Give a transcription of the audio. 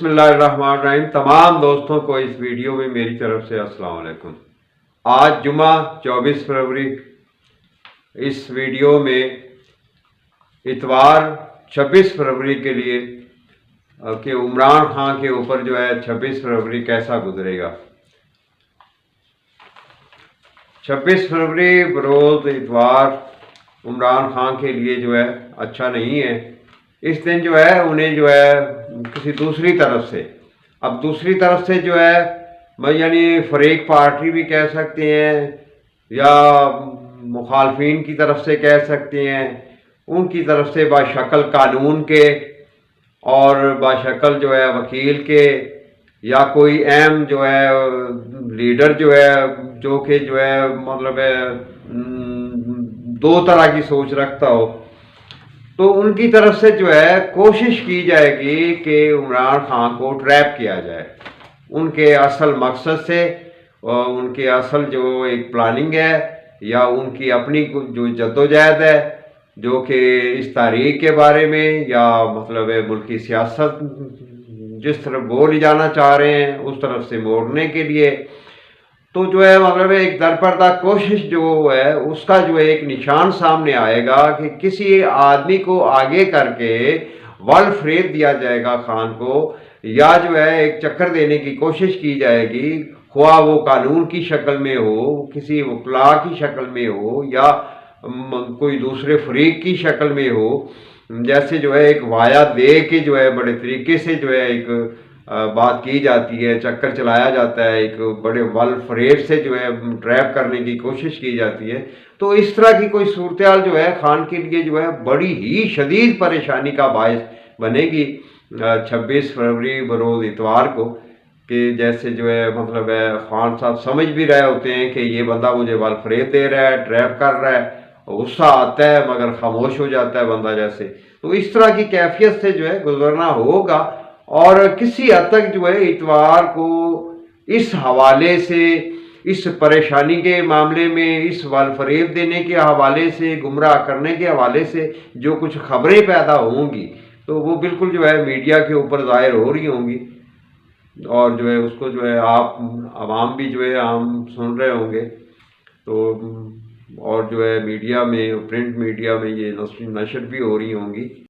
बिस्मिल्लाहिर्रहमानिर्रहीम। तमाम दोस्तों को इस वीडियो में मेरी तरफ से अस्सलाम वालेकुम। आज जुमा 24 फरवरी। इस वीडियो में इतवार 26 फरवरी के लिए कि इमरान खान के ऊपर जो है 26 फरवरी कैसा गुजरेगा। 26 फरवरी बरोज़ इतवार इमरान खान के लिए जो है अच्छा नहीं है। इस दिन जो है उन्हें जो है किसी दूसरी तरफ से, अब दूसरी तरफ से जो है यानी फरीक पार्टी भी कह सकते हैं या मुखालफिन की तरफ से कह सकते हैं, उनकी तरफ से बाशक्ल कानून के और बाशक्ल जो है वकील के या कोई अहम जो है लीडर जो है जो कि जो है मतलब दो तरह की सोच रखता हो, तो उनकी तरफ से जो है कोशिश की जाएगी कि इमरान खान को ट्रैप किया जाए। उनके असल मकसद से उनके असल जो एक प्लानिंग है या उनकी अपनी जो जद्दोजहद है जो कि इस तारीख के बारे में या मतलब मुल्की सियासत जिस तरफ वो ले जाना चाह रहे हैं उस तरफ से मोड़ने के लिए, तो जो है मतलब एक दरपर्दा कोशिश जो है उसका जो है एक निशान सामने आएगा कि किसी आदमी को आगे करके वर्ल्ड फ्रेब दिया जाएगा खान को, या जो है एक चक्कर देने की कोशिश की जाएगी, ख्वाह वो कानून की शक्ल में हो, किसी वकला की शक्ल में हो या कोई दूसरे फरीक की शक्ल में हो। जैसे जो है एक वाया दे के जो है बड़े तरीके से जो है एक बात की जाती है, चक्कर चलाया जाता है, एक बड़े वल फरेब से जो है ट्रैप करने की कोशिश की जाती है। तो इस तरह की कोई सूरत हाल जो है खान के लिए जो है बड़ी ही शदीद परेशानी का बायस बनेगी 26 फरवरी बरोज़ इतवार को, कि जैसे जो है मतलब है खान साहब समझ भी रहे होते हैं कि ये बंदा मुझे वल फरेब दे रहा है, ट्रैप कर रहा है, गुस्सा आता है मगर खामोश हो जाता है बंदा जैसे। तो इस तरह की कैफियत से जो है गुजरना होगा और किसी हद तक जो है इतवार को इस हवाले से, इस परेशानी के मामले में, इस वाल फरेब देने के हवाले से, गुमराह करने के हवाले से जो कुछ खबरें पैदा होंगी तो वो बिल्कुल जो है मीडिया के ऊपर ज़ाहिर हो रही होंगी और जो है उसको जो है आप आवाम भी जो है आम सुन रहे होंगे। तो और जो है मीडिया में, प्रिंट मीडिया में ये नशर भी हो रही होंगी।